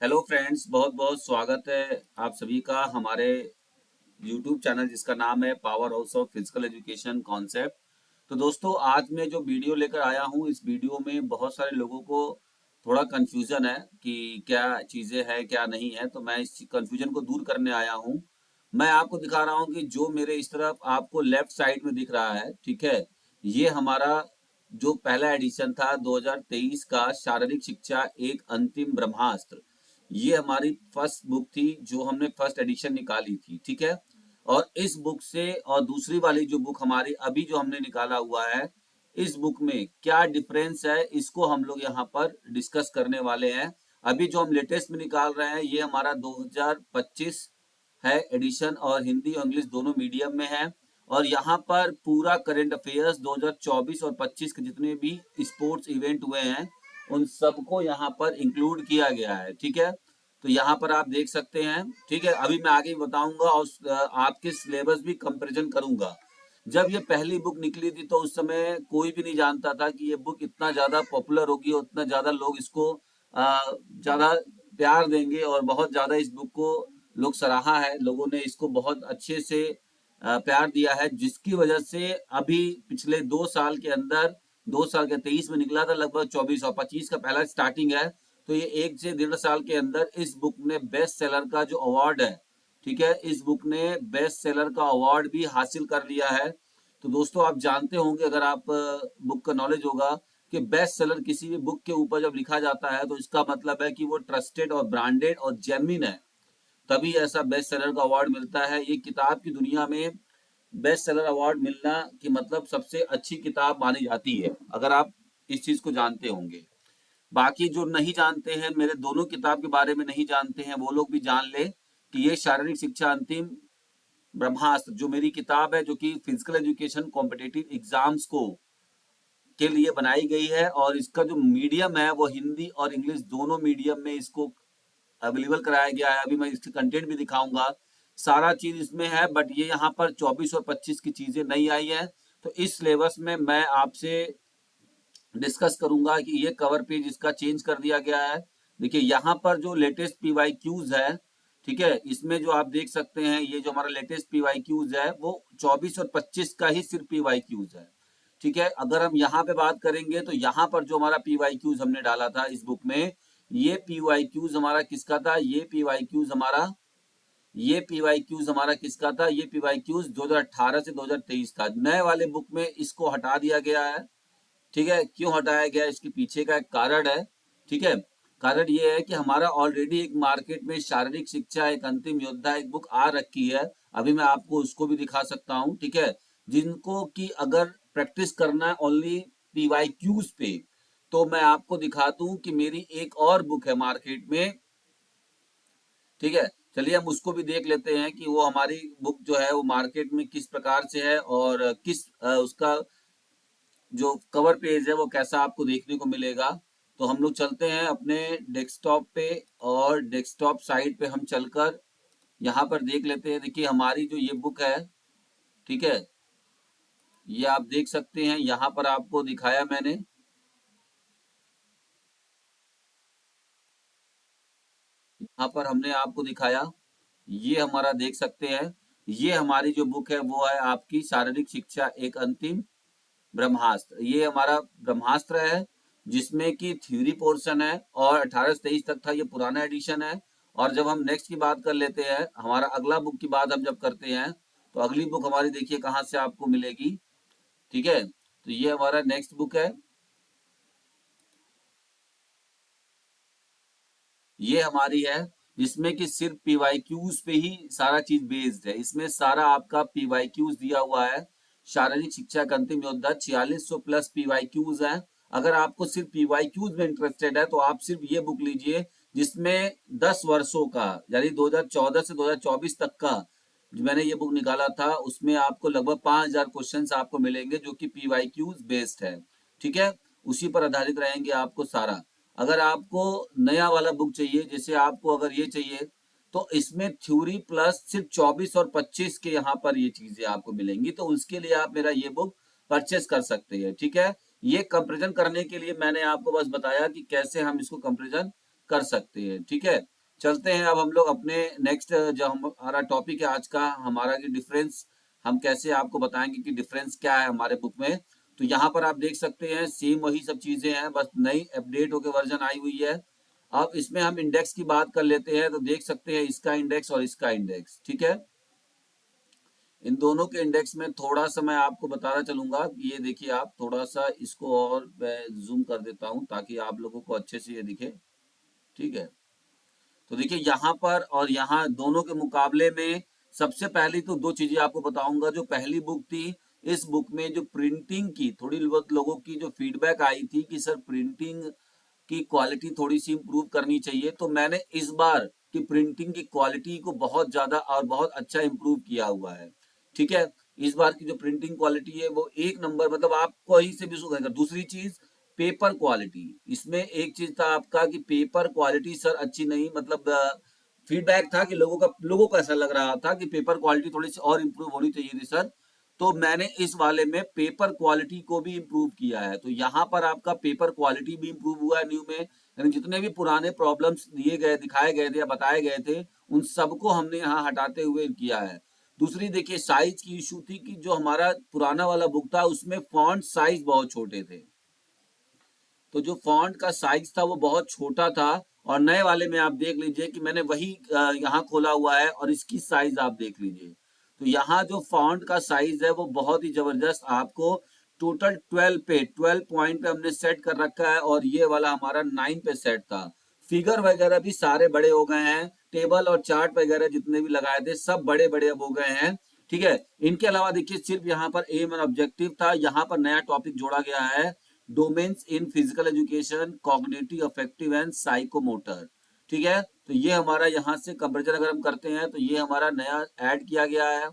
Hello friends, बहुत बहुत स्वागत है आप सभी का हमारे यूट्यूब चैनल जिसका नाम है power house of physical education concept. तो दोस्तों, आज मैं जो वीडियो लेकर आया हूँ, इस वीडियो में बहुत सारे लोगों को थोड़ा कन्फ्यूजन है कि क्या चीज़ें हैं क्या नहीं है। तो मैं इस कन्फ्यूजन को दूर करने आया हूँ। मैं आपको दिखा रहा हूँ कि जो मेरे इस तरफ आपको लेफ्ट साइड में दिख रहा है, ठीक है, ये हमारा जो पहला एडिशन था 2023 का शारीरिक शिक्षा एक अंतिम ब्रह्मास्त्र। ये हमारी फर्स्ट बुक थी जो हमने फर्स्ट एडिशन निकाली थी, ठीक है। और इस बुक से और दूसरी वाली जो बुक हमारी अभी जो हमने निकाला हुआ है, इस बुक में क्या डिफरेंस है, इसको हम लोग यहाँ पर डिस्कस करने वाले हैं। अभी जो हम लेटेस्ट में निकाल रहे हैं, ये हमारा 2025 है एडिशन, और हिंदी और इंग्लिश दोनों मीडियम में है। और यहाँ पर पूरा करंट अफेयर्स 2024 और 25 के जितने भी स्पोर्ट्स इवेंट हुए हैं, उन सबको यहाँ पर इंक्लूड किया गया है, ठीक है। तो यहाँ पर आप देख सकते हैं, ठीक है। अभी मैं आगे बताऊंगा और आपके सिलेबस भी कंपैरिजन करूंगा। जब ये पहली बुक निकली थी तो उस समय कोई भी नहीं जानता था कि ये बुक इतना ज्यादा पॉपुलर होगी और इतना ज्यादा लोग इसको ज्यादा प्यार देंगे, और बहुत ज्यादा इस बुक को लोग सराहा है, लोगों ने इसको बहुत अच्छे से प्यार दिया है, जिसकी वजह से अभी पिछले 2 साल के अंदर, 2 साल के 23 में निकला था, लगभग 24 और 25 का पहला स्टार्टिंग है। तो ये 1 से 1.5 साल के अंदर इस बुक ने बेस्ट सेलर का जो अवार्ड है, ठीक है, इस बुक ने बेस्ट सेलर का अवार्ड भी हासिल कर लिया है। तो दोस्तों, आप जानते होंगे, अगर आप बुक का नॉलेज होगा, कि बेस्ट सेलर किसी भी बुक के ऊपर जब लिखा जाता है तो इसका मतलब है कि वो ट्रस्टेड और ब्रांडेड और जेन्युइन है, तभी ऐसा बेस्ट सेलर का अवार्ड मिलता है। ये किताब की दुनिया में बेस्ट सेलर अवार्ड मिलना की मतलब सबसे अच्छी किताब मानी जाती है, अगर आप इस चीज को जानते होंगे। बाकी जो नहीं जानते हैं, मेरे दोनों किताब के बारे में नहीं जानते हैं, वो लोग भी जान ले कि ये शारीरिक शिक्षा अंतिम ब्रह्मास्त्र जो मेरी किताब है, जो कि फिजिकल एजुकेशन कॉम्पिटेटिव एग्जाम्स को के लिए बनाई गई है, और इसका जो मीडियम है वो हिंदी और इंग्लिश दोनों मीडियम में इसको अवेलेबल कराया गया है। अभी मैं इसके कंटेंट भी दिखाऊंगा, सारा चीज इसमें है, बट ये यहाँ पर 24 और 25 की चीजें नहीं आई है। तो इस सिलेबस में मैं आपसे डिस्कस करूंगा कि ये कवर पेज इसका चेंज कर दिया गया है। देखिए, यहाँ पर जो लेटेस्ट पीवाई क्यूज है, ठीक है, इसमें जो आप देख सकते हैं, ये जो हमारा लेटेस्ट पीवाई क्यूज है वो 24 और 25 का ही सिर्फ पीवाई क्यूज है, ठीक है। अगर हम यहाँ पे बात करेंगे तो यहाँ पर जो हमारा पीवाई क्यूज हमने डाला था इस बुक में, ये पीवाई क्यूज हमारा किसका था, ये पीवाई क्यूज हमारा किसका था, ये पीवाई क्यूज 2018 से 2023 था। नए वाले बुक में इसको हटा दिया गया है, ठीक है। क्यों हटाया गया, इसके पीछे का एक कारण है, ठीक है। कारण ये है कि हमारा ऑलरेडी एक मार्केट में शारीरिक शिक्षा एक अंतिम योद्धा एक बुक आ रखी है। अभी मैं आपको उसको भी दिखा सकता हूँ, ठीक है। जिनको कि अगर प्रैक्टिस करना है ओनली पीवाई क्यूज पे, तो मैं आपको दिखा दूं कि मेरी एक और बुक है मार्केट में, ठीक है। चलिए हम उसको भी देख लेते हैं कि वो हमारी बुक जो है वो मार्केट में किस प्रकार से है, और किस उसका जो कवर पेज है वो कैसा आपको देखने को मिलेगा। तो हम लोग चलते हैं अपने डेस्कटॉप पे, और डेस्कटॉप साइट पे हम चलकर यहाँ पर देख लेते हैं। देखिए, हमारी जो ये बुक है, ठीक है, ये आप देख सकते हैं, यहाँ पर आपको दिखाया मैंने, यहाँ पर हमने आपको दिखाया, ये हमारा देख सकते हैं, ये हमारी जो बुक है वो है आपकी शारीरिक शिक्षा एक अंतिम ब्रह्मास्त्र। ये हमारा ब्रह्मास्त्र है, जिसमें कि थ्योरी पोर्शन है, और 18 से 23 तक था, ये पुराना एडिशन है। और जब हम नेक्स्ट की बात कर लेते हैं, हमारा अगला बुक की बात हम जब करते हैं, तो अगली बुक हमारी देखिए कहाँ से आपको मिलेगी, ठीक है। तो ये हमारा नेक्स्ट बुक है, ये हमारी है, जिसमें कि सिर्फ पीवाईक्यूज पे ही सारा चीज बेस्ड है। इसमें सारा आपका पीवाईक्यूज दिया हुआ है। शारीरिक शिक्षा का अंतिम योद्धा 4600 प्लस पीवाईक्यूज है। अगर आपको सिर्फ पीवाईक्यूज में इंटरेस्टेड है तो आप सिर्फ ये बुक लीजिए, जिसमें 10 वर्षों का, यानी 2014 से 2024 तक का जो मैंने ये बुक निकाला था, उसमें आपको लगभग 5000 क्वेश्चन आपको मिलेंगे, जो कि पीवाईक्यूज बेस्ड है, ठीक है। उसी पर आधारित रहेंगे आपको सारा। अगर आपको नया वाला बुक चाहिए, जैसे आपको अगर ये चाहिए, तो इसमें थ्योरी प्लस सिर्फ 24 और 25 के यहाँ पर ये चीजें आपको मिलेंगी, तो उसके लिए आप मेरा ये बुक परचेस कर सकते हैं, ठीक है। ये कंपेरिजन करने के लिए मैंने आपको बस बताया कि कैसे हम इसको कंपेरिजन कर सकते हैं। ठीक है, चलते हैं अब हम लोग अपने नेक्स्ट, जो हमारा टॉपिक है आज का हमारा, कि डिफरेंस हम कैसे आपको बताएंगे कि डिफरेंस क्या है हमारे बुक में। तो यहाँ पर आप देख सकते हैं सेम वही सब चीजें हैं, बस नई अपडेट होकर वर्जन आई हुई है। अब इसमें हम इंडेक्स की बात कर लेते हैं, तो देख सकते हैं इसका इंडेक्स और इसका इंडेक्स। ठीक है, इन दोनों के इंडेक्स में थोड़ा सा मैं आपको बताना चलूंगा। ये देखिए, आप थोड़ा सा इसको और मैं जूम कर देता हूं ताकि आप लोगों को अच्छे से ये दिखे। ठीक है, तो देखिए यहाँ पर और यहाँ दोनों के मुकाबले में सबसे पहली तो दो चीजें आपको बताऊंगा। जो पहली बुक थी, इस बुक में जो प्रिंटिंग की थोड़ी बहुत लोगों की जो फीडबैक आई थी कि सर प्रिंटिंग की क्वालिटी थोड़ी सी इम्प्रूव करनी चाहिए, तो मैंने इस बार की प्रिंटिंग की क्वालिटी को बहुत ज्यादा और बहुत अच्छा इम्प्रूव किया हुआ है। ठीक है, इस बार की जो प्रिंटिंग क्वालिटी है वो एक नंबर, मतलब आप कहीं से भी सुनेगा। दूसरी चीज, पेपर क्वालिटी, इसमें एक चीज था आपका कि पेपर क्वालिटी सर अच्छी नहीं, मतलब फीडबैक था कि लोगों को ऐसा लग रहा था कि पेपर क्वालिटी थोड़ी सी और इम्प्रूव होनी चाहिए थी सर। तो मैंने इस वाले में पेपर क्वालिटी को भी इम्प्रूव किया है। तो यहाँ पर आपका पेपर क्वालिटी भी इम्प्रूव हुआ है न्यू में, यानी जितने भी पुराने प्रॉब्लम्स दिए गए, दिखाए गए थे या बताए गए थे, उन सबको हमने यहाँ हटाते हुए किया है। दूसरी देखिए, साइज की इशू थी कि जो हमारा पुराना वाला बुक था उसमें फॉन्ट साइज बहुत छोटे थे, तो जो फॉन्ट का साइज था वो बहुत छोटा था। और नए वाले में आप देख लीजिए कि मैंने वही यहाँ खोला हुआ है और इसकी साइज आप देख लीजिए। तो यहाँ जो फॉन्ट का साइज है वो बहुत ही जबरदस्त आपको टोटल 12 पॉइंट पे हमने सेट कर रखा है, और ये वाला हमारा 9 पे सेट था। फिगर वगैरह भी सारे बड़े हो गए हैं, टेबल और चार्ट वगैरह जितने भी लगाए थे सब बड़े बड़े अब हो गए हैं। ठीक है, इनके अलावा देखिए सिर्फ यहाँ पर एम एंड ऑब्जेक्टिव था, यहाँ पर नया टॉपिक जोड़ा गया है, domains in physical education, cognitive, affective and psychomotor. ठीक है, तो ये हमारा यहाँ से कंपेरिजन अगर हम करते हैं तो ये हमारा नया ऐड किया गया है।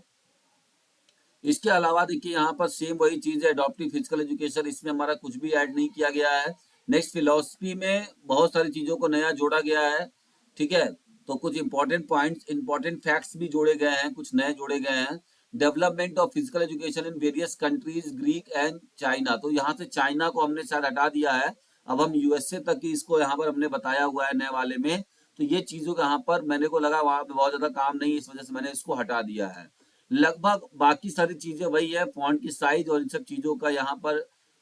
इसके अलावा देखिए यहाँ पर सेम वही चीज है, अडॉप्टिव फिजिकल एजुकेशन, इसमें हमारा कुछ भी ऐड नहीं किया गया है। नेक्स्ट, फिलोसफी में बहुत सारी चीजों को नया जोड़ा गया है। ठीक है, तो कुछ इंपॉर्टेंट पॉइंट्स, इंपॉर्टेंट फैक्ट्स भी जोड़े गए हैं, कुछ नए जोड़े गए हैं। Development of physical education in various countries, Greek and China, तो यहाँ से चाइना को हमने शायद हटा दिया है, अब हम यूएसए तक की इसको यहाँ पर हमने बताया हुआ है नए वाले में। तो ये चीजों का यहाँ पर मेरे को लगा वहां पे बहुत ज्यादा काम नहीं, इस वजह से मैंने इसको हटा दिया है। लगभग बाकी सारी चीजें वही है, फॉन्ट की साइज और इन सब चीजों का यहाँ पर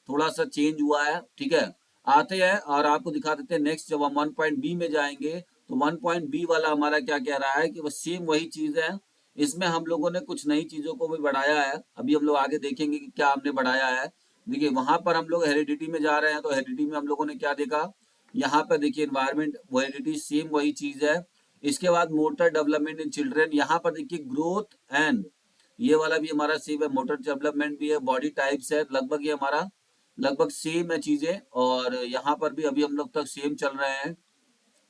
थोड़ा सा चेंज हुआ है। ठीक है, आते हैं और आपको दिखा देते हैं नेक्स्ट, जब हम 1.b में जाएंगे तो 1.b वाला हमारा क्या कह रहा है कि वो सेम वही चीज है। इसमें हम लोगों ने कुछ नई चीजों को भी बढ़ाया है, अभी हम लोग आगे देखेंगे कि क्या हमने बढ़ाया है। देखिए वहां पर हम लोग हेरिडिटी में जा रहे हैं, तो हेरिडिटी में हम लोगों ने क्या देखा, यहाँ पर देखिए इन्वायरमेंट, हेरिडिटी सेम वही चीज है। इसके बाद मोटर डेवलपमेंट इन चिल्ड्रेन, यहाँ पर देखिए ग्रोथ एंड, ये वाला भी हमारा सेम है, मोटर डेवलपमेंट भी है, बॉडी टाइप्स है, लगभग ये हमारा लगभग सेम है चीजें, और यहाँ पर भी अभी हम लोग तक सेम चल रहे हैं।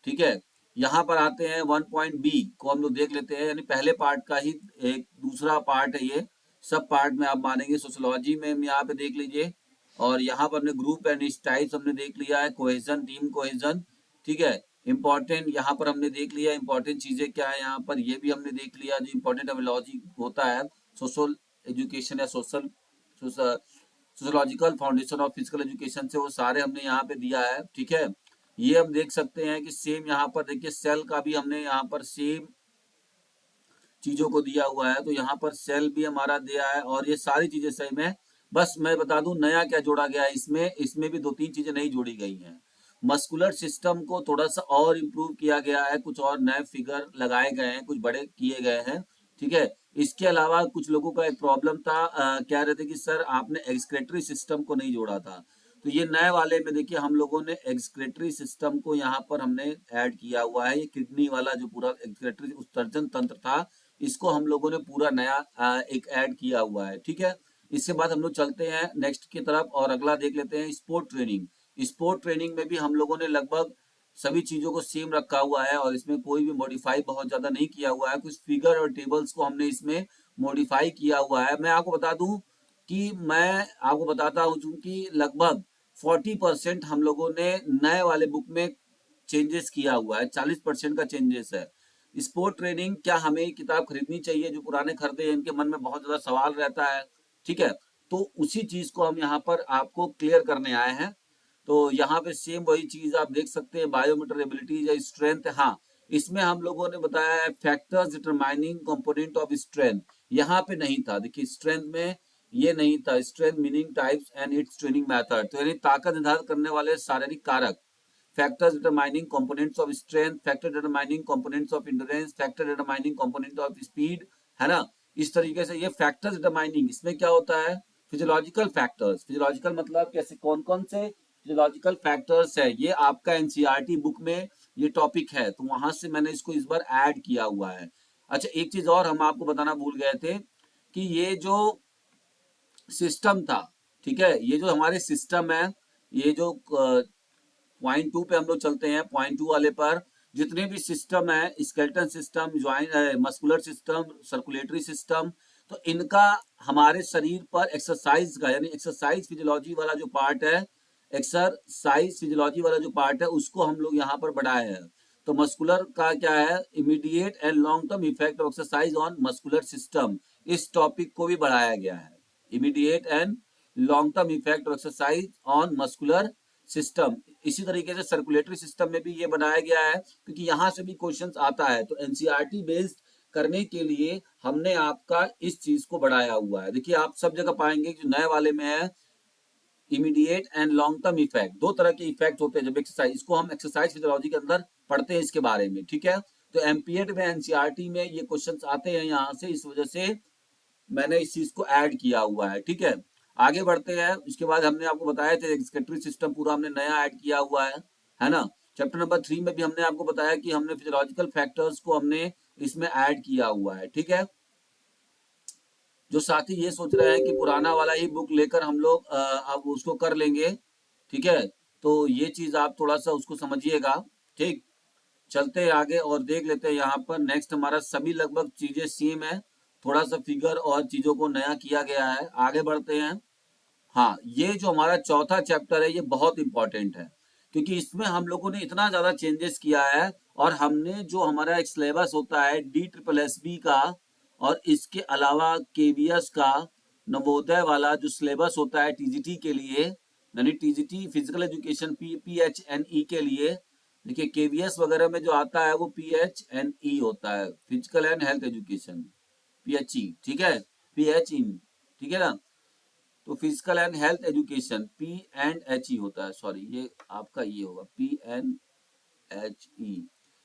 ठीक है, यहाँ पर आते हैं 1.b को हम लोग देख लेते हैं, यानी पहले पार्ट का ही एक दूसरा पार्ट है ये, सब पार्ट में आप मानेंगे। सोशोलॉजी में यहाँ पे देख लीजिए, और यहाँ पर हमने ग्रुप एंड टाइप्स हमने देख लिया है, कोहेजन, टीम कोहेजन। ठीक है, इंपॉर्टेंट यहाँ पर हमने देख लिया, इंपॉर्टेंट चीजें क्या है यहाँ पर ये भी हमने देख लिया, जो इंपॉर्टेंट एमोलॉजी होता है सोशल एजुकेशन या social sociological foundation of physical education से, वो सारे हमने यहाँ पे दिया है। ठीक है, ये हम देख सकते हैं कि सेम यहाँ पर देखिए सेल का भी हमने यहाँ पर सेम चीजों को दिया हुआ है, तो यहाँ पर सेल भी हमारा दिया है, और ये सारी चीजें सही में। बस मैं बता दूं नया क्या जोड़ा गया है इसमें, इसमें भी दो तीन चीजें नई जोड़ी गई हैं। मस्कुलर सिस्टम को थोड़ा सा और इम्प्रूव किया गया है, कुछ और नए फिगर लगाए गए हैं, कुछ बड़े किए गए हैं। ठीक है, इसके अलावा कुछ लोगों का एक प्रॉब्लम था, कह रहे थे कि सर आपने एक्सक्रेटरी सिस्टम को नहीं जोड़ा था, तो ये नए वाले में देखिए हम लोगों ने एक्सक्रेटरी सिस्टम को यहाँ पर हमने ऐड किया हुआ है। ये किडनी वाला जो पूरा एक्सक्रेटरी उत्सर्जन तंत्र था, इसको हम लोगों ने पूरा नया एक ऐड किया हुआ है। ठीक है, इसके बाद हम लोग चलते हैं नेक्स्ट की तरफ और अगला देख लेते हैं, स्पोर्ट ट्रेनिंग। स्पोर्ट ट्रेनिंग में भी हम लोगों ने लगभग सभी चीजों को सेम रखा हुआ है, और इसमें कोई भी मॉडिफाई बहुत ज्यादा नहीं किया हुआ है। कुछ फिगर और टेबल्स को हमने इसमें मॉडिफाई किया हुआ है। मैं आपको बता दूं कि मैं आपको बताता हूँ, चूंकि लगभग 40% हम लोगों ने नए वाले बुक में चेंजेस किया हुआ है, 40% का चेंजेस है। स्पोर्ट ट्रेनिंग, क्या हमें ये किताब खरीदनी चाहिए, जो पुराने खरीदे हैं इनके मन में बहुत ज्यादा सवाल रहता है। ठीक है, तो उसी चीज को हम यहाँ पर आपको क्लियर करने आए हैं। तो यहाँ पे सेम वही चीज आप देख सकते हैं, बायोमीटर एबिलिटी या स्ट्रेंथ। हाँ, इसमें हम लोगों ने बताया है factors determining component of strength, यहाँ पे नहीं था। देखिए स्ट्रेंथ में ये नहीं था, strength meaning types and it's training method, तो यानी ताकत निर्धारित करने वाले शारीरिक कारक, factors determining components of strength, factor determining components of endurance, factor determining component of speed, है ना। इस तरीके से ये factors determining, इसमें क्या होता है, फिजियोलॉजिकल फैक्टर्स। फिजियोलॉजिकल मतलब कैसे, कौन कौन से फिजियोलॉजिकल फैक्टर्स है, ये आपका एनसीईआरटी बुक में ये टॉपिक है, तो वहां से मैंने इसको इस बार ऐड किया हुआ है। अच्छा, एक चीज और हम आपको बताना भूल गए थे कि ये जो सिस्टम था, ठीक है, ये जो हमारे सिस्टम है, ये जो पॉइंट 2 पे हम लोग चलते हैं, पॉइंट 2 वाले पर, जितने भी सिस्टम है, skeleton system, joint muscular system, circulatory system, तो इनका हमारे शरीर पर एक्सरसाइज का, यानी एक्सरसाइज फिजियोलॉजी वाला जो पार्ट है, एक्सरसाइज फिजियोलॉजी वाला जो पार्ट है, उसको हम लोग यहाँ पर बढ़ाए हैं। तो मस्कुलर का क्या है, immediate and long term effect of exercise on muscular system, इस टॉपिक को भी बढ़ाया गया है। Immediate and long term effect of exercise on muscular system. इसी तरीके से सर्कुलेटरी सिस्टम में भी ये बनाया गया है, क्योंकि यहाँ से भी क्वेश्चंस आता है, तो एनसीईआरटी बेस्ड करने के लिए हमने आपका इस चीज को बढ़ाया हुआ है। देखिए आप सब जगह पाएंगे जो नए वाले में है, immediate and long term effect, दो तरह के इफेक्ट होते हैं जब एक्सरसाइज, इसको हम एक्सरसाइज फिजियोलॉजी के अंदर पढ़ते हैं इसके बारे में, ठीक है। तो एमपीएड में, एनसीईआरटी में ये क्वेश्चंस आते हैं यहाँ से, इस वजह से मैंने इस चीज को ऐड किया हुआ है, ठीक है। आगे बढ़ते हैं, इसके बाद हमने आपको बताया था एक्सक्रीटरी सिस्टम पूरा हमने नया ऐड किया हुआ है ना। चैप्टर नंबर 3 में भी हमने आपको बताया कि हमने फिजियोलॉजिकल फैक्टर्स को हमने इसमें ऐड किया हुआ है, ठीक है। जो साथी ये सोच रहे हैं कि पुराना वाला ही बुक लेकर हम लोग अब उसको कर लेंगे, ठीक है, तो ये चीज आप थोड़ा सा उसको समझिएगा, ठीक। चलते हैं आगे और देख लेते हैं यहाँ पर नेक्स्ट, हमारा सभी लगभग चीजें सेम है, थोड़ा सा फिगर और चीजों को नया किया गया है। आगे बढ़ते हैं। हाँ, ये जो हमारा चौथा चैप्टर है ये बहुत इंपॉर्टेंट है, क्योंकि इसमें हम लोगों ने इतना ज्यादा चेंजेस किया है, और हमने जो हमारा एक सिलेबस होता है DSSB का, और इसके अलावा केवीएस का, नवोदय वाला जो सिलेबस होता है टीजीटी के लिए, यानी टीजीटी फिजिकल एजुकेशन PHNE के लिए, देखिए केवीएस वगैरह में जो आता है वो PHNE होता है, physical and health education, PHE, ठीक है, PH इन, ठीक है ना। तो physical and health education PNHE होता है, सॉरी ये आपका ये होगा PNHE।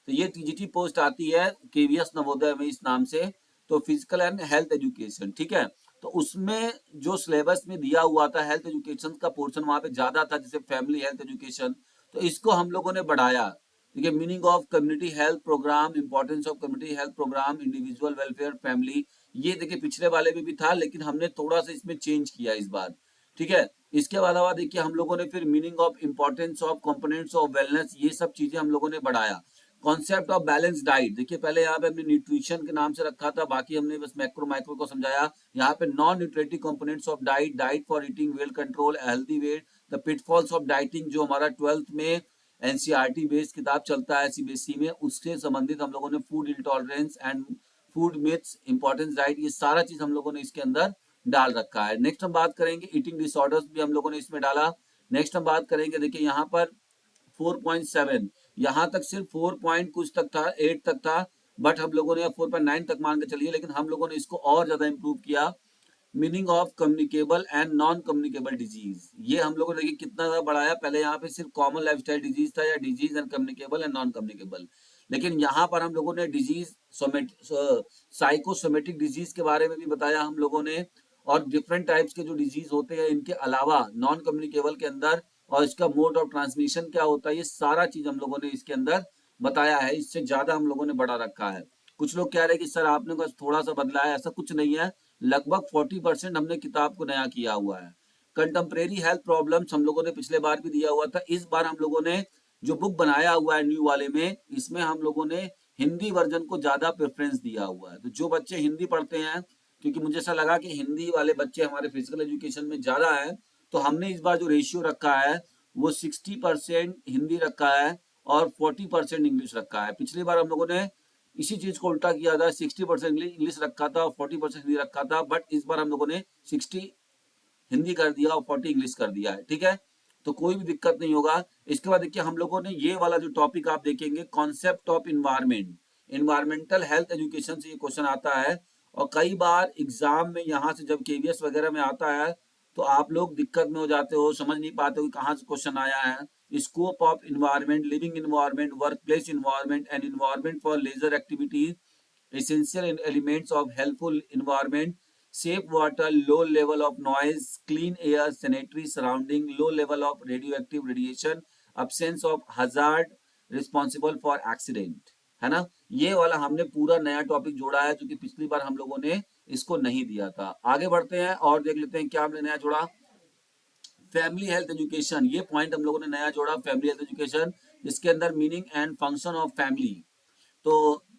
तो ये टीजीटी पोस्ट आती है केवीएस नवोदय में इस नाम से, तो फिजिकल एंड हेल्थ एजुकेशन, ठीक है। तो उसमें जो सिलेबस में दिया हुआ था हेल्थ एजुकेशन का पोर्शन वहां पे ज्यादा था, जैसे फैमिली हेल्थ एजुकेशन, तो इसको हम लोगों ने बढ़ाया। देखिए meaning of community health program, importance of community health program, individual welfare, family, ये देखिए पिछले वाले में भी था, लेकिन हमने थोड़ा सा इसमें चेंज किया इस बार, ठीक है। इसके अलावा देखिए हम लोगों ने फिर meaning of importance of components of wellness, ये सब चीजें हम लोगों ने बढ़ाया। कॉन्सेप्ट ऑफ बैलेंस डाइट, देखिए पहले यहाँ पे हमने न्यूट्रिशन के नाम से रखा था, बाकी हमने बस मैक्रो माइक्रो को समझाया। यहाँ पे non nutritive components of diet, diet for eating well control, healthy weight, the pitfalls of dieting, जो हमारा 12th में एनसीईआरटी बेस्ड किताब चलता है सीबीएसई में, उससे संबंधित हम लोगों ने food intolerance and food myths, importance diet, ये सारा चीज हम लोगों ने इसके अंदर डाल रखा है। नेक्स्ट हम बात करेंगे ईटिंग डिसऑर्डर्स भी हम लोगों ने इसमें डाला। नेक्स्ट हम बात करेंगे, देखिए यहाँ पर 4.7, यहाँ तक सिर्फ 4 पॉइंट कुछ तक था, 8 तक था, बट हम लोगों ने 4.9 तक मान के चलिए, लेकिन हम लोगों ने इसको और ज्यादा इंप्रूव किया। Meaning of communicable and non communicable disease, ये हम लोगों ने देखिए कितना ज्यादा बढ़ाया। पहले यहाँ पे सिर्फ कॉमन लाइफस्टाइल डिजीज था, या disease and communicable and non communicable, लेकिन यहाँ पर हम लोगों ने डिजीज, साइकोसोमेटिक डिजीज के बारे में भी बताया हम लोगों ने, और डिफरेंट टाइप्स के जो डिजीज होते हैं इनके अलावा नॉन कम्युनिकेबल के अंदर, और इसका मोड ऑफ ट्रांसमिशन क्या होता है, ये सारा चीज हम लोगों ने इसके अंदर बताया है। इससे ज्यादा हम लोगों ने बढ़ा रखा है। कुछ लोग कह रहे हैं कि सर आपने बस थोड़ा सा बदला है, ऐसा कुछ नहीं है, लगभग 40% हमने किताब को नया किया हुआ है। कंटेम्प्रेरी हेल्थ प्रॉब्लम्स हम लोगों ने पिछले बार भी दिया हुआ था, इस बार हम लोगों ने जो बुक बनाया हुआ है न्यू वाले में, इसमें हम लोगों ने हिंदी वर्जन को ज्यादा प्रेफरेंस दिया हुआ है। तो जो बच्चे हिंदी पढ़ते हैं, क्योंकि मुझे ऐसा लगा कि हिंदी वाले बच्चे हमारे फिजिकल एजुकेशन में ज्यादा है, तो हमने इस बार जो रेशियो रखा है वो 60% हिंदी रखा है और 40% इंग्लिश रखा है। पिछली बार हम लोगों ने इसी चीज को उल्टा किया था, 60% इंग्लिश रखा था और 40% हिंदी रखा था, बट इस बार हम लोगों ने 60 हिंदी कर दिया और 40 इंग्लिश कर दिया है, ठीक है। तो कोई भी दिक्कत नहीं होगा। इसके बाद देखिए हम लोगों ने ये वाला जो टॉपिक आप देखेंगे, concept of environment, environmental health education से ये क्वेश्चन आता है। और कई बार एग्जाम में यहाँ से जब केवीएस वगैरह में आता है तो आप लोग दिक्कत में हो जाते हो, समझ नहीं पाते हो कि कहाँ से क्वेश्चन आया है। Scope of environment, living environment, work place environment and environment for leisure activities, essential elements of helpful environment, safe water, low level of noise, clean air, sanitary surrounding, low level of radioactive radiation, absence of hazard, responsible for accident, है ना। ये वाला हमने पूरा नया topic जोड़ा है जो कि पिछली बार हम लोगों ने इसको नहीं दिया था। आगे बढ़ते हैं और देख लेते हैं क्या हमने नया जोड़ा। फैमिली हेल्थ एजुकेशन, ये पॉइंट हम लोगों ने नया जोड़ा, फैमिली हेल्थ एजुकेशन, जिसके अंदर meaning and function of family. तो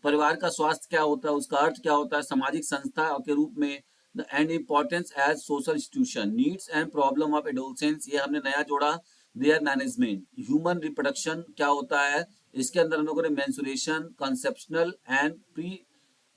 परिवार का स्वास्थ्य क्या होता है, उसका अर्थ क्या होता है सामाजिक संस्था के रूप में, and importance as social institution, needs and problem of adolescence, ये हमने नया जोड़ा। देयर मैनेजमेंट, ह्यूमन रिप्रोडक्शन क्या होता है, इसके अंदर हम लोगों ने menstruation, conceptional and pre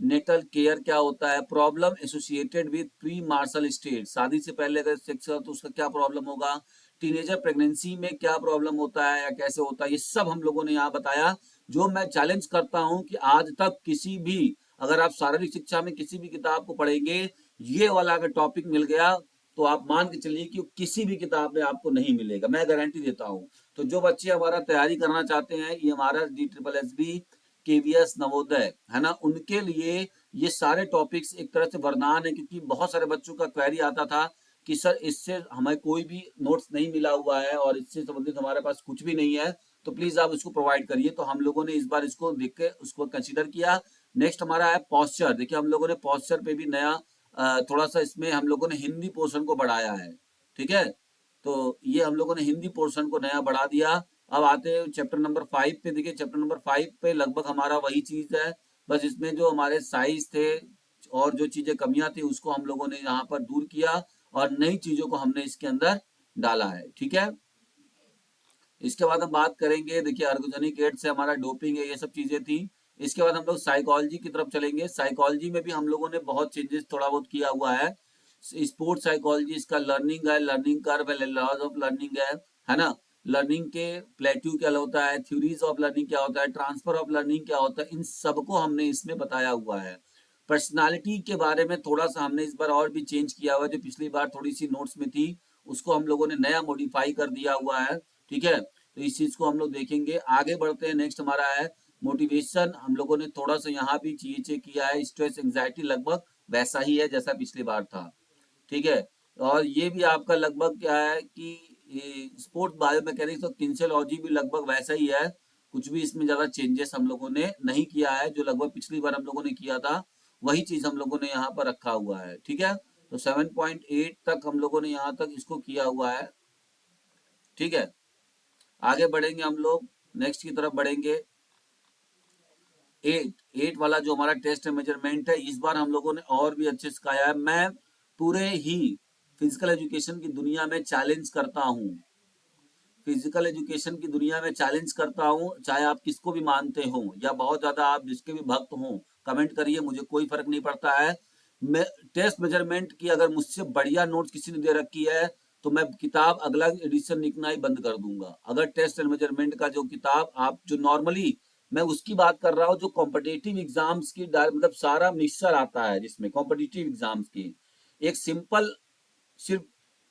natal care क्या होता है, problem associated with premarital state, शादी से पहले अगर सेक्स तो उसका क्या प्रॉब्लम होगा, टीनेजर प्रेगनेंसी में क्या प्रॉब्लम होता है या कैसे होता है, ये सब हम लोगों ने यहाँ बताया। जो मैं चैलेंज करता हूं कि आज तक किसी भी, अगर आप शारीरिक शिक्षा में किसी भी किताब को पढ़ेंगे, ये वाला अगर टॉपिक मिल गया तो आप मान के चलिए कि किसी भी किताब में आपको नहीं मिलेगा, मैं गारंटी देता हूं। तो जो बच्चे हमारा तैयारी करना चाहते हैं, ये हमारा DSSB केवीएस नवोदय है ना, उनके लिए ये सारे टॉपिक्स एक तरह से वरदान है, क्योंकि बहुत सारे बच्चों का क्वेरी आता था कि सर इससे हमें कोई भी नोट्स नहीं मिला हुआ है और इससे संबंधित हमारे पास कुछ भी नहीं है, तो प्लीज आप इसको प्रोवाइड करिए। तो हम लोगों ने इस बार इसको देख के उसको कंसीडर किया। नेक्स्ट हमारा है पॉस्चर, देखिए हम लोगों ने पॉस्चर पे भी नया थोड़ा सा इसमें हम लोगों ने हिंदी पोर्शन को बढ़ाया है, ठीक है। तो ये हम लोगों ने हिंदी पोर्शन को नया बढ़ा दिया। अब आते हैं चैप्टर नंबर 5 पे, देखिए चैप्टर नंबर 5 पे लगभग हमारा वही चीज है, बस इसमें जो हमारे साइज थे और जो चीजें कमियां थी उसको हम लोगों ने यहाँ पर दूर किया और नई चीजों को हमने इसके अंदर डाला है, ठीक है। इसके बाद हम बात करेंगे, देखिए अर्गोजेनिक एड से हमारा डोपिंग है, ये सब चीजें थी। इसके बाद हम लोग साइकोलॉजी की तरफ चलेंगे। साइकोलॉजी में भी हम लोगों ने बहुत चेंजेस थोड़ा बहुत किया हुआ है। स्पोर्ट साइकोलॉजी, इसका लर्निंग है, लर्निंग कर्व है, लॉज ऑफ लर्निंग है ना। लर्निंग के प्लेट्यू क्या होता है, थ्योरीज ऑफ लर्निंग क्या होता है, ट्रांसफर ऑफ लर्निंग क्या होता है, इन सबको हमने इसमें बताया हुआ है। पर्सनालिटी के बारे में थोड़ा सा हमने इस बार और भी चेंज किया हुआ है, जो पिछली बार थोड़ी सी नोट्स में थी उसको हम लोगों ने नया मॉडिफाई कर दिया हुआ है, ठीक है। तो इस चीज को हम लोग देखेंगे। आगे बढ़ते हैं, नेक्स्ट हमारा है मोटिवेशन, हम लोगों ने थोड़ा सा यहाँ भी चीजें किया है। स्ट्रेस एंग्जाइटी लगभग वैसा ही है जैसा पिछली बार था, ठीक है। और ये भी आपका लगभग क्या है कि स्पोर्ट्स बायोमैकेनिक्स और किन्सियोलॉजी भी लगभग वैसा ही है, कुछ भी इसमें ज्यादा चेंजेस हम लोगों ने नहीं किया है, जो लगभग पिछली बार हम लोगों ने किया था वही चीज हम लोगों ने यहाँ पर रखा हुआ है, ठीक है। तो 7.8 तक हम लोगों ने यहाँ तक इसको किया हुआ है, ठीक है। आगे बढ़ेंगे हम लोग, नेक्स्ट की तरफ बढ़ेंगे। 8 वाला जो हमारा टेस्ट मेजरमेंट है, इस बार हम लोगों ने और भी अच्छे सिखाया है। मैं पूरे ही फिजिकल एजुकेशन की दुनिया में चैलेंज करता हूँ, फिजिकल एजुकेशन की दुनिया में चैलेंज करता हूँ, चाहे आप किसको भी मानते हो या बहुत ज्यादा आप जिसके भी भक्त हो, कमेंट करिए, मुझे कोई फर्क नहीं पड़ता है। मैं टेस्ट मेजरमेंट की अगर मुझसे बढ़िया नोट्स किसी ने दे रखी है तो मैं किताब अगला एडिशन लिखना ही बंद कर दूंगा। अगर टेस्ट एंड मेजरमेंट का जो किताब आप जो नॉर्मली, मैं उसकी बात कर रहा हूँ जो कॉम्पिटिटिव एग्जाम्स की मतलब सारा मिक्सचर आता है, जिसमें कॉम्पिटिटिव एग्जाम्स की एक सिंपल सिर्फ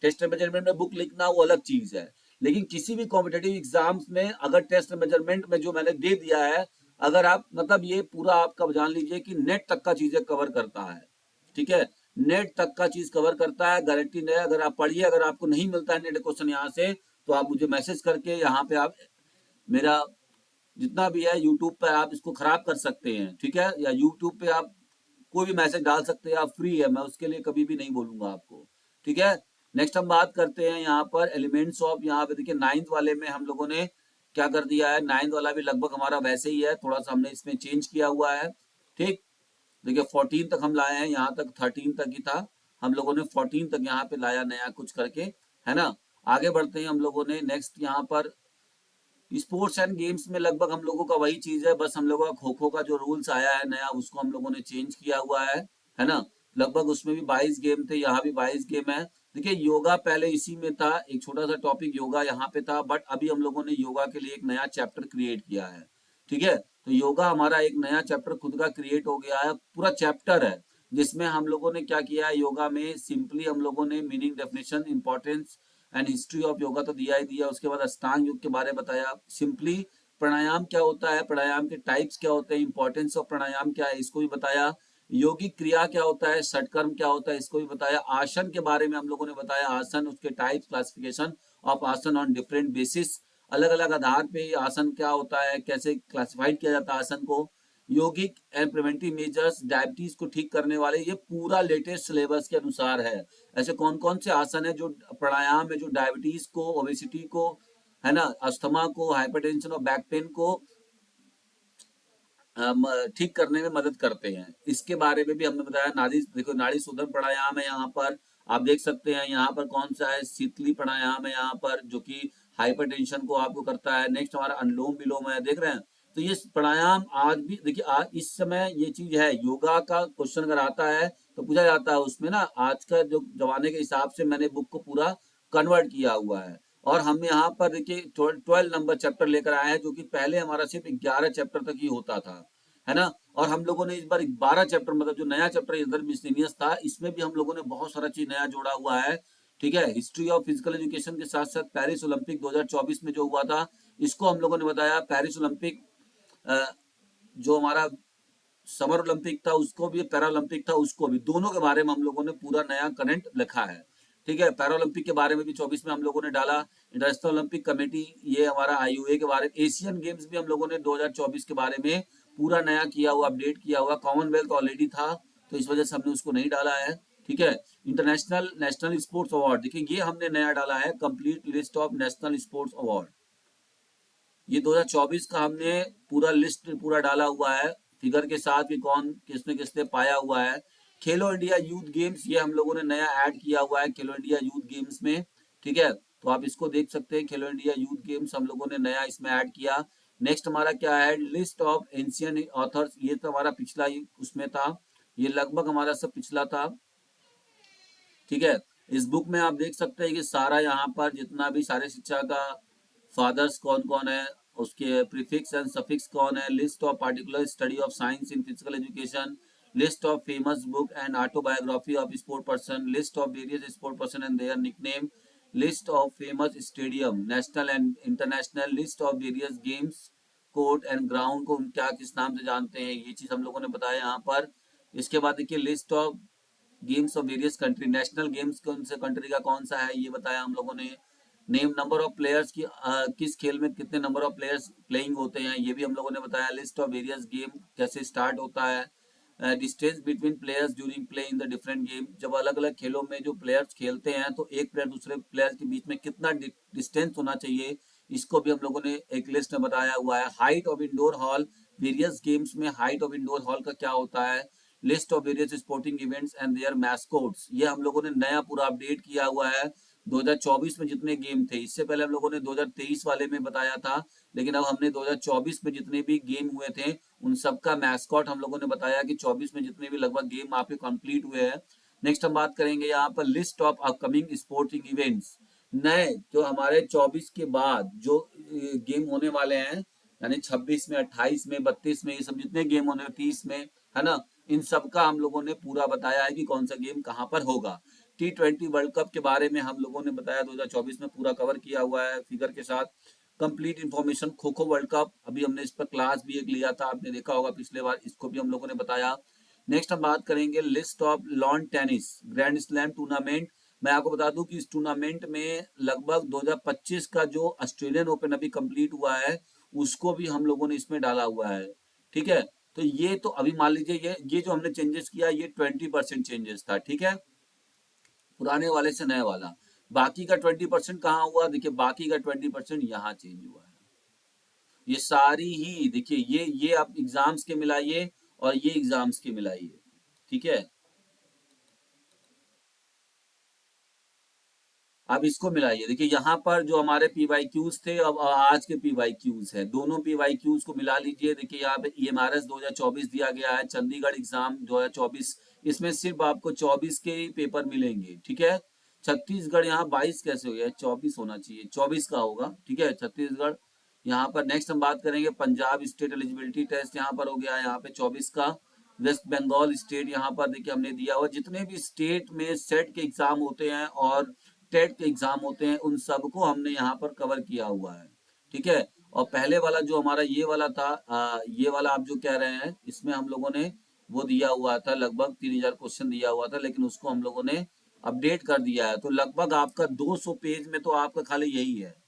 टेस्ट मेजरमेंट में बुक लिखना वो अलग चीज है, लेकिन किसी भी कॉम्पिटेटिव एग्जाम्स में अगर टेस्ट मेजरमेंट में जो मैंने दे दिया है, अगर आप मतलब ये पूरा आपका जान लीजिए कि नेट तक का चीजें कवर करता है, ठीक है। नेट तक का चीज कवर करता है, गारंटी नहीं। अगर आप पढ़िए, अगर आपको नहीं मिलता है नेट क्वेश्चन यहाँ से, तो आप मुझे मैसेज करके यहाँ पे आप मेरा जितना भी है यूट्यूब पर आप इसको खराब कर सकते हैं, ठीक है, या यूट्यूब पे आप कोई भी मैसेज डाल सकते हैं, आप फ्री है, मैं उसके लिए कभी भी नहीं बोलूंगा आपको, ठीक है। नेक्स्ट हम बात करते हैं यहाँ पर एलिमेंट्स ऑफ, यहाँ पे देखिए 9th वाले में हम लोगों ने क्या कर दिया है, 9th वाला भी लगभग हमारा वैसे ही है, थोड़ा सा हमने इसमें चेंज किया हुआ है, ठीक। देखिए 14 तक हम लाए हैं, यहाँ तक 13 तक ही था, हम लोगों ने 14 तक यहाँ पे लाया नया कुछ करके, है ना। आगे बढ़ते हैं हम लोगों ने, नेक्स्ट यहाँ पर स्पोर्ट्स एंड गेम्स में लगभग हम लोगों का वही चीज है, बस हम लोगों का खो खो का जो रूल्स आया है नया उसको हम लोगों ने चेंज किया हुआ है ना। लगभग उसमें भी 22 गेम थे, यहाँ भी 22 गेम है। देखिए योगा पहले इसी में था, एक छोटा सा टॉपिक योगा यहाँ पे था, बट अभी हम लोगों ने योगा के लिए एक नया चैप्टर क्रिएट किया है। ठीक है, तो योगा हमारा एक नया चैप्टर खुद का क्रिएट हो गया है, पूरा चैप्टर है जिसमें हम लोगों ने क्या किया है, योगा में सिंपली हम लोगों ने meaning, definition, importance and history of yoga तो दिया ही दिया, उसके बाद अष्टांग योग के बारे में बताया, सिंपली प्राणायाम क्या होता है, प्राणायाम के टाइप्स क्या होते हैं, इंपॉर्टेंस ऑफ प्राणायाम क्या है इसको भी बताया, योगिक क्रिया क्या होता है, षटकर्म क्या होता है इसको भी बताया, आसन के बारे में हम लोगों ने बताया, आसन उसके टाइप्स, क्लासिफिकेशन ऑफ आसन ऑन डिफरेंट बेसिस, अलग अलग आधार पे आसन क्या होता है, कैसे क्लासिफाइड किया जाता है आसन को, योगिक एंड प्रिवेंटिव मेजर्स, डायबिटीज को ठीक करने वाले, ये पूरा लेटेस्ट सिलेबस के अनुसार है। ऐसे कौन कौन से आसन है जो प्राणायाम में जो डायबिटीज को, ओबेसिटी को, है ना, अस्थमा को, हाइपरटेंशन और बैक पेन को ठीक करने में मदद करते हैं। इसके बारे में भी हमने बताया, नाड़ी, देखो नाड़ी शोधन प्राणायाम है यहाँ पर, आप देख सकते हैं यहाँ पर कौन सा है, शीतली प्राणायाम है यहाँ पर जो कि हाइपरटेंशन को आपको करता है। नेक्स्ट हमारा अनुलोम विलोम है, देख रहे हैं। तो ये प्राणायाम आज भी देखिए, आज इस समय ये चीज है, योगा का क्वेश्चन अगर आता है तो पूछा जाता है उसमें ना, आज का जो जमाने के हिसाब से मैंने बुक को पूरा कन्वर्ट किया हुआ है। और हम यहाँ पर देखिए 12 नंबर चैप्टर लेकर आए हैं, जो कि पहले हमारा सिर्फ 11 चैप्टर तक ही होता था, है ना। और हम लोगों ने इस बार 12 चैप्टर, मतलब जो नया चैप्टर इधर मिसलेनियस था, इसमें भी हम लोगों ने बहुत सारा चीज नया जोड़ा हुआ है। ठीक है, हिस्ट्री ऑफ फिजिकल एजुकेशन के साथ साथ पेरिस ओलंपिक 2024 में जो हुआ था, इसको हम लोगों ने बताया। पेरिस ओलंपिक जो हमारा समर ओलंपिक था उसको भी, पैरा ओलंपिक था उसको भी, दोनों के बारे में हम लोगों ने पूरा नया करंट लिखा है। ठीक है, पैरा ओलंपिक के बारे में भी 24 में हम लोगों ने डाला। इंटरनेशनल ओलंपिक कमेटी, ये हमारा आईओए के बारे में, एशियन गेम्स भी हम लोगों ने 2024 के बारे में पूरा नया किया हुआ, अपडेट किया हुआ। कॉमनवेल्थ ऑलरेडी था तो इस वजह से हमने उसको नहीं डाला है। ठीक है, इंटरनेशनल नेशनल स्पोर्ट्स अवार्ड, देखिए ये हमने नया डाला है, complete list of national sports award. ये 2024 का हमने पूरा लिस्ट पूरा डाला हुआ है, फिगर के साथ कि कौन किसने किसने पाया हुआ है। खेलो इंडिया यूथ गेम्स, ये हम लोगों ने नया ऐड किया हुआ है खेलो इंडिया यूथ गेम्स में। ठीक है, तो आप इसको देख सकते हैं, खेलो इंडिया यूथ गेम्स हम लोगों ने नया इसमें ऐड किया। नेक्स्ट हमारा क्या है, लिस्ट ऑफ एंशियंट ऑथर्स, ये तो हमारा पिछला उसमें था, ये लगभग हमारा सब पिछला था। ठीक है, इस बुक में आप देख सकते हैं कि सारा यहाँ पर जितना भी सारे शिक्षा का फादर्स कौन कौन है, उसके प्रीफिक्स एंड सफिक्स कौन है, list of particular study of science in physical education, list of famous book and autobiography of sport person, list of various sport person and their nickname, list of famous stadium national and international, list of various games court and ground को हम क्या किस नाम से जानते हैं, ये चीज हम लोगों ने बताया यहाँ पर। इसके बाद देखिए list of games of various country, national games कौन से कंट्री का कौन सा है ये बताया हम लोगों ने। नेम नंबर ऑफ प्लेयर्स की, किस खेल में कितने नंबर ऑफ प्लेयर्स प्लेइंग होते हैं ये भी हम लोगों ने बताया। लिस्ट ऑफ वेरियस गेम कैसे स्टार्ट होता है, distance between players during play in the different game, जब अलग अलग खेलों में जो प्लेयर्स खेलते हैं तो एक प्लेयर दूसरे प्लेयर के बीच में कितना डिस्टेंस होना चाहिए, इसको भी हम लोगों ने एक लिस्ट में बताया हुआ है। Height of indoor hall, various games में हाइट ऑफ इंडोर हॉल का क्या होता है। List of various sporting events and their mascots, ये हम लोगों ने नया पूरा अपडेट किया हुआ है। 2024 में जितने गेम थे, इससे पहले हम लोगों ने 2023 वाले में बताया था, लेकिन अब हमने 2024 में जितने भी गेम हुए थे उन सबका मैस्कॉट हम लोगों ने बताया कि 24 में जितने भी लगभग गेम आपके कंप्लीट हुए हैं। नेक्स्ट हम बात करेंगे यहाँ पर list of upcoming sporting events, नए जो हमारे 24 के बाद जो गेम होने वाले हैं, यानी 26 में, 28 में, 32 में, ये सब जितने गेम होने, 30 में, है ना, इन सब का हम लोगों ने पूरा बताया है कि कौन सा गेम कहाँ पर होगा। T20 वर्ल्ड कप के बारे में हम लोगों ने बताया, 2024 में पूरा कवर किया हुआ है फिगर के साथ। Complete information kho kho world cup, अभी हमने इस पर क्लास भी एक लिया था, आपने देखा होगा पिछले बार, इसको भी हम लोगों ने बताया। नेक्स्ट हम बात करेंगे list of lawn tennis grand slam tournament. मैं आपको बता दूं कि इस टूर्नामेंट में लगभग 2025 का जो ऑस्ट्रेलियन ओपन अभी कंप्लीट हुआ है उसको भी हम लोगों ने इसमें डाला हुआ है। ठीक है, तो ये तो अभी मान लीजिए ये जो हमने चेंजेस किया ये 20% चेंजेस था। ठीक है, पुराने वाले से नए वाला, बाकी का 20% कहाँ हुआ, देखिए बाकी का 20% यहाँ चेंज हुआ है। ये सारी ही देखिए, ये आप एग्जाम्स के मिलाइए और ये एग्जाम्स के मिलाइए। ठीक है, अब इसको मिलाइए, देखिए यहाँ पर जो हमारे पी वाई क्यूज थे, अब आज के पी वाई क्यूज है, दोनों पी वाई क्यूज को मिला लीजिए। देखिए यहाँ पे EMRS 2024 दिया गया है, चंडीगढ़ एग्जाम 2024, इसमें सिर्फ आपको 24 के ही पेपर मिलेंगे। ठीक है, छत्तीसगढ़ यहाँ 22 कैसे हो गया, 24 होना चाहिए, 24 का होगा, ठीक है छत्तीसगढ़। यहाँ पर नेक्स्ट हम बात करेंगे पंजाब स्टेट एलिजिबिलिटी टेस्ट यहाँ पर हो गया यहाँ पे 24 का। वेस्ट बंगाल स्टेट यहाँ पर देखिए हमने दिया हुआ, जितने भी स्टेट में सेट के एग्जाम होते हैं और टेट के एग्जाम होते हैं उन सबको हमने यहाँ पर कवर किया हुआ है, ठीक है। और पहले वाला जो हमारा ये वाला था, ये वाला आप जो कह रहे हैं, इसमें हम लोगों ने वो दिया हुआ था, लगभग 3000 क्वेश्चन दिया हुआ था, लेकिन उसको हम लोगों ने अपडेट कर दिया है। तो लगभग आपका 200 पेज में तो आपका खाली यही है,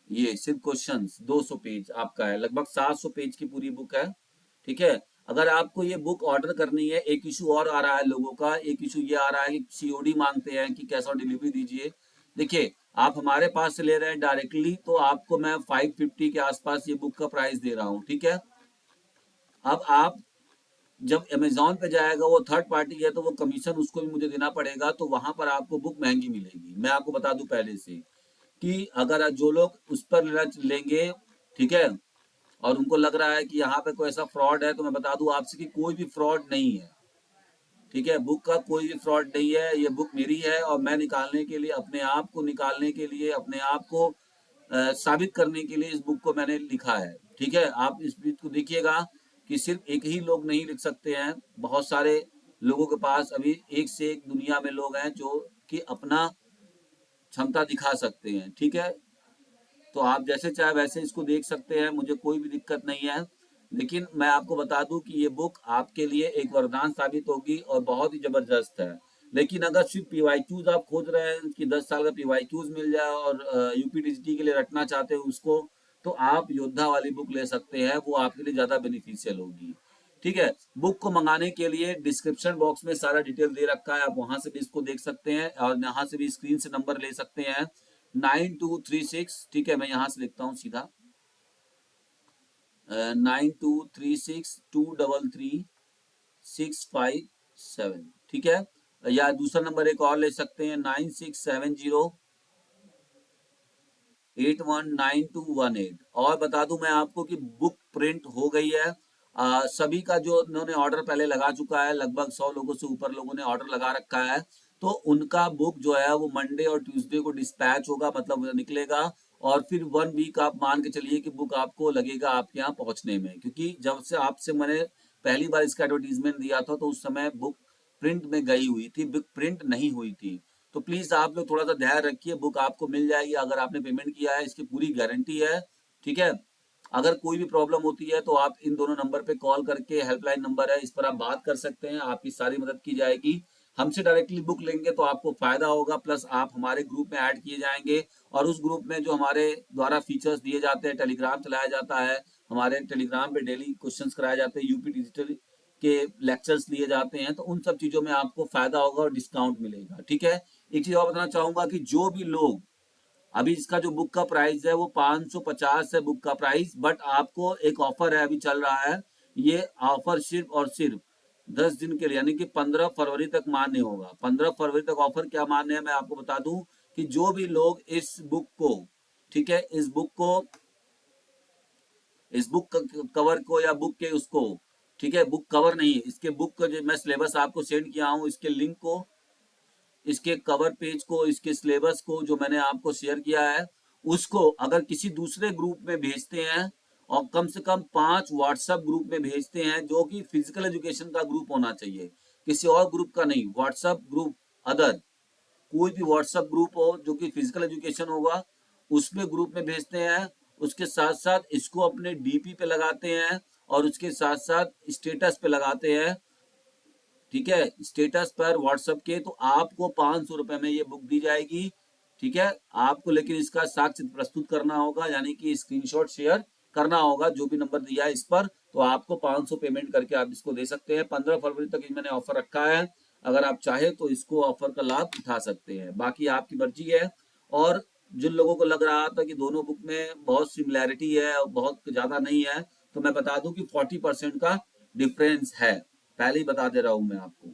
ये सिर्फ क्वेश्चंस 200 पेज आपका है, लगभग 700 पेज की पूरी बुक है, ठीक है। अगर आपको ये बुक ऑर्डर करनी है, एक इशू और आ रहा है लोगों का, एक इशू ये आ रहा है कि सीओडी मांगते हैं कि कैश ऑन डिलीवरी दीजिए। देखिए आप हमारे पास से ले रहे हैं डायरेक्टली, तो आपको मैं 550 के आसपास ये बुक का प्राइस दे रहा हूँ, ठीक है। अब आप जब अमेजोन पे जाएगा, वो थर्ड पार्टी है तो वो कमीशन उसको भी मुझे देना पड़ेगा, तो वहां पर आपको बुक महंगी मिलेगी। मैं आपको बता दूं पहले से कि अगर जो लोग उस पर लेंगे, ठीक है, और उनको लग रहा है कि यहाँ पे कोई ऐसा फ्रॉड है, तो मैं बता दूं आपसे कि कोई भी फ्रॉड नहीं है, ठीक है। बुक का कोई भी फ्रॉड नहीं है, ये बुक मेरी है और मैं निकालने के लिए, अपने आप को निकालने के लिए, अपने आप को साबित करने के लिए इस बुक को मैंने लिखा है, ठीक है। आप इस बुक को देखिएगा कि सिर्फ एक ही लोग नहीं लिख सकते हैं, बहुत सारे लोगों के पास अभी एक से एक दुनिया में लोग हैं जो कि अपना क्षमता दिखा सकते हैं, ठीक है। तो आप जैसे चाहे वैसे इसको देख सकते हैं, मुझे कोई भी दिक्कत नहीं है। लेकिन मैं आपको बता दूं कि ये बुक आपके लिए एक वरदान साबित होगी और बहुत ही जबरदस्त है। लेकिन अगर सिर्फ पीवाईक्यूज आप खोज रहे हैं कि 10 साल का पीवाईक्यूज मिल जाए और यूपीटीसीटी के लिए रटना चाहते हैं उसको, तो आप योद्धा वाली बुक ले सकते हैं, वो आपके लिए ज्यादा बेनिफिशियल होगी, ठीक है। बुक को मंगाने के लिए डिस्क्रिप्शन बॉक्स में सारा डिटेल दे रखा है, आप वहां से भी इसको देख सकते हैं और यहाँ से भी स्क्रीन से नंबर ले सकते हैं 9236, ठीक है। मैं यहाँ से लिखता हूँ सीधा 9236233657, ठीक है। या दूसरा नंबर एक और ले सकते हैं 9670819218। और बता दूं मैं आपको कि बुक प्रिंट हो गई है, सभी का जो उन्होंने ऑर्डर पहले लगा चुका है, लगभग 100 लोगों से ऊपर लोगों ने ऑर्डर लगा रखा है, तो उनका बुक जो है वो मंडे और ट्यूसडे को डिस्पैच होगा, मतलब निकलेगा। और फिर 1 वीक आप मान के चलिए कि बुक आपको लगेगा आपके यहाँ पहुंचने में, क्योंकि जब से आपसे मैंने पहली बार इसका एडवर्टीजमेंट दिया था तो उस समय बुक प्रिंट में गई हुई थी, बुक प्रिंट नहीं हुई थी। तो प्लीज आप लोग थोड़ा सा ध्यान रखिए, बुक आपको मिल जाएगी अगर आपने पेमेंट किया है, इसकी पूरी गारंटी है, ठीक है। अगर कोई भी प्रॉब्लम होती है तो आप इन दोनों नंबर पे कॉल करके, हेल्पलाइन नंबर है, इस पर आप बात कर सकते हैं, आपकी सारी मदद की जाएगी। हमसे डायरेक्टली बुक लेंगे तो आपको फायदा होगा, प्लस आप हमारे ग्रुप में ऐड किए जाएंगे और उस ग्रुप में जो हमारे द्वारा फीचर्स दिए जाते हैं, टेलीग्राम चलाया जाता है, हमारे टेलीग्राम पे डेली क्वेश्चंस कराए जाते हैं, यूपी डिजिटल के लेक्चर्स लिए जाते हैं, तो उन सब चीजों में आपको फायदा होगा और डिस्काउंट मिलेगा, ठीक है। एक चीज और बताना चाहूंगा कि जो भी लोग, अभी इसका जो बुक का प्राइस है वो 550 है बुक का प्राइस, बट आपको एक ऑफर है अभी चल रहा है, ये ऑफर सिर्फ और सिर्फ 10 दिन के लिए, यानी कि 15 फरवरी तक मान्य होगा। 15 फरवरी तक ऑफर क्या मान्य है मैं आपको बता दूं कि जो भी लोग इस बुक को, ठीक है, इस बुक कवर को या बुक के उसको, ठीक है, बुक कवर नहीं, इसके बुक का जो मैं सिलेबस आपको सेंड किया हूँ, इसके लिंक को, इसके कवर पेज को, इसके सिलेबस को जो मैंने आपको शेयर किया है, उसको अगर किसी दूसरे ग्रुप में भेजते हैं और कम से कम 5 व्हाट्सएप ग्रुप में भेजते हैं, जो कि फिजिकल एजुकेशन का ग्रुप होना चाहिए, किसी और ग्रुप का नहीं, व्हाट्सएप ग्रुप, अदर कोई भी व्हाट्सएप ग्रुप हो जो कि फिजिकल एजुकेशन होगा, उसमें ग्रुप में भेजते हैं, उसके साथ साथ इसको अपने डीपी पे लगाते हैं और उसके साथ साथ स्टेटस पे लगाते हैं, ठीक है, स्टेटस पर व्हाट्सएप के, तो आपको 500 रुपए में ये बुक दी जाएगी, ठीक है। आपको लेकिन इसका साक्ष्य प्रस्तुत करना होगा, यानी कि स्क्रीनशॉट शेयर करना होगा, जो भी नंबर दिया है इस पर, तो आपको 500 पेमेंट करके आप इसको दे सकते हैं। 15 फरवरी तक मैंने ऑफर रखा है, अगर आप चाहे तो इसको ऑफर का लाभ उठा सकते हैं, बाकी आपकी मर्जी है। और जिन लोगों को लग रहा था कि दोनों बुक में बहुत सिमिलैरिटी है और बहुत ज्यादा नहीं है, तो मैं बता दूं कि 40% का डिफरेंस है, पहले ही बता दे रहा हूं मैं आपको,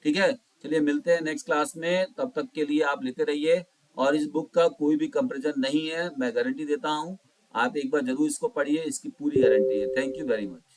ठीक है। चलिए मिलते हैं नेक्स्ट क्लास में, तब तक के लिए आप लेते रहिए। और इस बुक का कोई भी कंपैरिजन नहीं है, मैं गारंटी देता हूं, आप एक बार जरूर इसको पढ़िए, इसकी पूरी गारंटी है। Thank you very much.